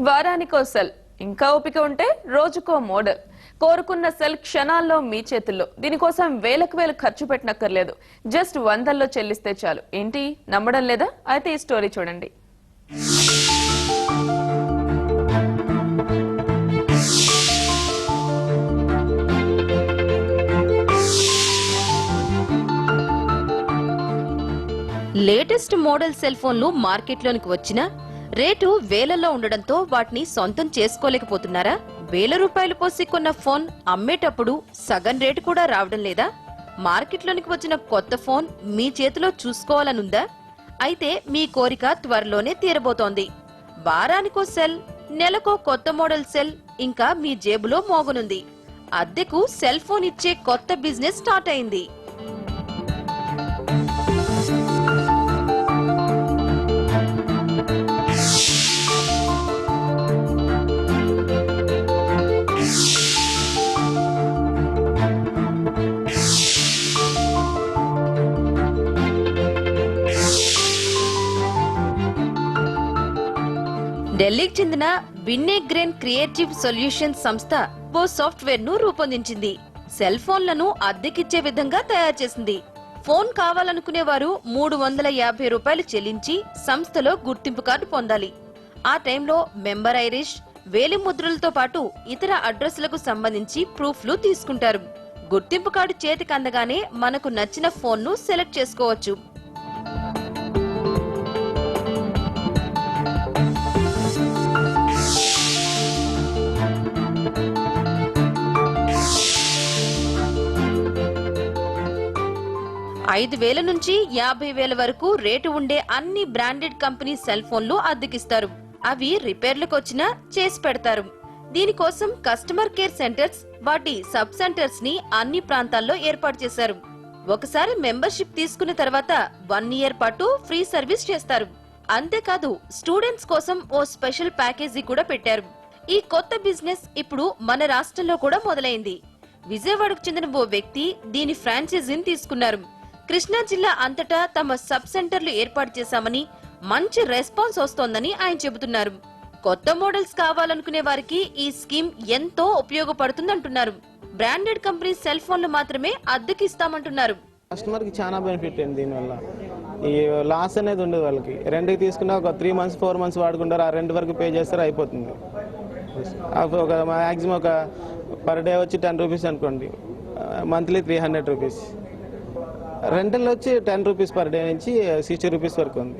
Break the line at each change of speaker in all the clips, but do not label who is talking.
వారానికో cell, ఇంకా ఓపిక ఉంటే రోజుకో మోడల్. కోరుకున్న సెల్ క్షణాల్లో మీ చేతుల్లో. దీనికోసం వేలకు వేలు ఖర్చు పెట్టనక్కర్లేదు. జస్ట్ వందల్లో చెల్లిస్తే చాలు. ఏంటి, నమ్మడం లేదా? అయితే ఈ స్టోరీ చూడండి.
లేటెస్ట్ మోడల్ సెల్ ఫోన్లు మార్కెట్లోనికి వచ్చినా రేటు వేలల్లో ఉండడంతో వాటిని సొంతం చేసుకోలేకపోతున్నారా? వేల రూపాయలు పోసి కొన్న ఫోన్ అమ్మేటప్పుడు సగం రేటు కూడా రావడం లేదా? మార్కెట్లోనికి వచ్చిన కొత్త ఫోన్ మీ చేతిలో చూసుకోవాలనుందా? అయితే మీ కోరిక త్వరలోనే తీరబోతోంది. వారానికో సెల్, నెలకో కొత్త మోడల్ సెల్ ఇంకా మీ జేబులో మోగనుంది. అద్దెకు సెల్ ఫోన్ ఇచ్చే కొత్త బిజినెస్ స్టార్ట్ అయింది. ఢిల్లీకి చెందిన విన్నెగ్రెన్ క్రియేటివ్ సొల్యూషన్స్ సంస్థ ఓ సాఫ్ట్వేర్ ను రూపొందించింది. సెల్ ఫోన్లను అద్దెకిచ్చే విధంగా తయారు చేసింది. ఫోన్ కావాలనుకునే వారు 350 రూపాయలు చెల్లించి సంస్థలో గుర్తింపు కార్డు పొందాలి. ఆ టైంలో మెంబర్ ఐరిష్, వేలి ముద్రలతో పాటు ఇతర అడ్రస్లకు సంబంధించి ప్రూఫ్లు తీసుకుంటారు. గుర్తింపు కార్డు చేతికి అందగానే మనకు నచ్చిన ఫోన్ ను సెలెక్ట్ చేసుకోవచ్చు. $5,000 నుంచి $50,000 వరకు రేటు ఉండే అన్ని బ్రాండెడ్ కంపెనీ సెల్ ఫోన్లు అద్దెకిస్తారు. అవి రిపేర్లకు వచ్చినా చేసి పెడతారు. దీనికోసం కస్టమర్ కేర్ సెంటర్స్, వాటి సబ్ సెంటర్స్ ని అన్ని ప్రాంతాల్లో ఏర్పాటు చేశారు. ఒకసారి మెంబర్షిప్ తీసుకున్న తర్వాత 1 ఇయర్ పాటు ఫ్రీ సర్వీస్ చేస్తారు. అంతేకాదు స్టూడెంట్స్ కోసం ఓ స్పెషల్ ప్యాకేజీ కూడా పెట్టారు. ఈ కొత్త బిజినెస్ ఇప్పుడు మన రాష్ట్రంలో కూడా మొదలైంది. విజయవాడకు చెందిన ఓ వ్యక్తి దీని ఫ్రాంచైజీని తీసుకున్నారు. కృష్ణా జిల్లా అంతటా తమ సబ్ సెంటర్లు ఏర్పాటు చేశామని, మంచి రెస్పాన్స్ వస్తోందని ఆయన చెబుతున్నారు. కొత్త మోడల్స్ కావాలనుకునే వారికి ఈ స్కీమ్ ఎంతో ఉపయోగపడుతుందంటున్నారు. బ్రాండెడ్ కంపెనీ సెల్ ఫోన్లు మాత్రమే అద్దెకిస్తామంటున్నారు.
కస్టమర్ కి చాలా బెనిఫిట్ అండి. దీనివల్ల ఈ లాస్ అనేది ఉండదు. వాళ్ళకి రెంట్కి తీసుకున్నా ఒక 3 months 4 months వాడుకుంటారు. ఆ రెంట్ వరకు పే చేస్తారు, అయిపోతుంది. ఒక మ్యాక్సిమం ఒక పర్ డే వచ్చి 10 రూపీస్ అనుకోండి, మంత్లీ 300 రూపీస్. రెంటల్ వచ్చి 10 రూపీస్ పర్ డే నుంచి 60 రూపీస్ వరకు ఉంది.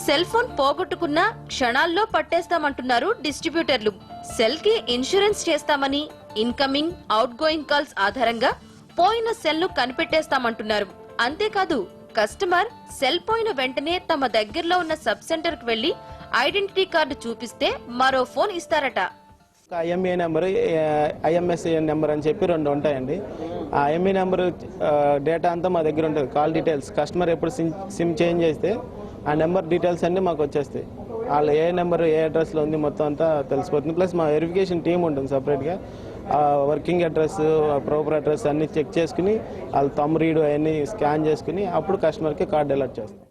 సెల్ ఫోన్ పోగొట్టుకున్న క్షణాల్లో పట్టేస్తామంటున్నారు డిస్ట్రిబ్యూటర్లు. సెల్ కి ఇన్సూరెన్స్ చేస్తామని, ఇన్కమింగ్, అవుట్ గోయింగ్ కాల్స్ ఆధారంగా పోయిన సెల్ ను కనిపెట్టేస్తామంటున్నారు. అంతేకాదు కస్టమర్ సెల్ పోయిన వెంటనే తమ దగ్గరలో ఉన్న సబ్ సెంటర్ కు వెళ్లి ఐడెంటిటీ కార్డు చూపిస్తే మరో ఫోన్ ఇస్తారట.
IMEI నెంబర్, IMSIN నెంబర్ అని చెప్పి 2 ఉంటాయండి. ఆ IMEI నెంబర్ డేటా అంతా మా దగ్గర ఉంటుంది. కాల్ డీటెయిల్స్, కస్టమర్ ఎప్పుడు సిమ్ చేంజ్ చేస్తే ఆ నెంబర్ డీటెయిల్స్ అన్నీ మాకు వచ్చేస్తాయి. వాళ్ళు ఏ నెంబర్ ఏ అడ్రస్లో ఉంది మొత్తం అంతా తెలిసిపోతుంది. ప్లస్ మా వెరిఫికేషన్ టీమ్ ఉంటుంది సపరేట్గా. వర్కింగ్ అడ్రస్, ప్రాపర్ అడ్రస్ అన్ని చెక్ చేసుకుని వాళ్ళ థంబ్ రీడ్ అవన్నీ స్కాన్ చేసుకుని అప్పుడు కస్టమర్కి కార్డు అలర్ట్ చేస్తాం.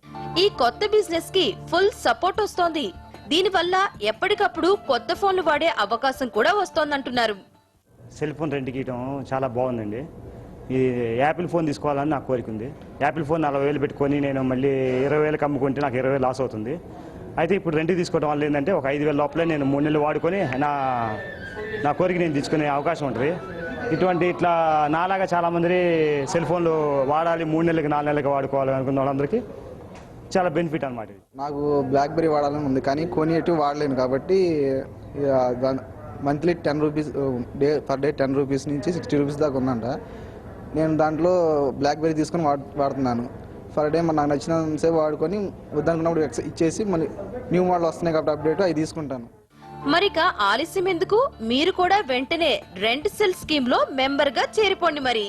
ఈ కొత్త బిజినెస్ కి ఫుల్ సపోర్ట్ వస్తోంది. దీనివల్ల ఎప్పటికప్పుడు కొత్త ఫోన్లు వాడే అవకాశం కూడా వస్తోందంటున్నారు.
సెల్ ఫోన్ రెంట్కి ఇవ్వడం చాలా బాగుందండి. ఈ యాపిల్ ఫోన్ తీసుకోవాలని నాకు కోరిక ఉంది. యాపిల్ ఫోన్ 40,000 పెట్టుకొని నేను మళ్ళీ 20,000 అమ్ముకుంటే నాకు 20,000 లాస్ అవుతుంది. అయితే ఇప్పుడు రెంట్కి తీసుకోవడం వల్ల ఏంటంటే ఒక 5,000 లోపలే నేను 3 నెలలు వాడుకొని నా కోరిక నేను తెచ్చుకునే అవకాశం ఉంటుంది. ఇట్లా నాలాగా చాలామంది సెల్ ఫోన్లు వాడాలి, 3 నెలలకి 4 నెలలకి వాడుకోవాలి అనుకున్న వాళ్ళందరికీ చాలా బెనిఫిట్ అనమాట.
నాకు బ్లాక్బెర్రీ వాడాలని ఉంది, కానీ కొనియట్టు వాడలేను. కాబట్టి monthly 10 rupees per day 10 rupees నుంచి 60 రూపీస్ దాకా ఉందంట. నేను దాంట్లో బ్లాక్బెర్రీ తీసుకొని వాడుతున్నాను. పర్ డే నాకు నచ్చిన సేపు వాడుకొని వద్దనుకున్నప్పుడు ఇచ్చేసి మళ్ళీ న్యూ మోడల్ వస్తున్నాయి కాబట్టి అప్డేట్ అవి తీసుకుంటాను.
మరిక ఆలస్యం ఎందుకు? మీరు కూడా వెంటనే రెంట్ సెల్ స్కీమ్ లో మెంబర్ గా చేరిపోండి మరి.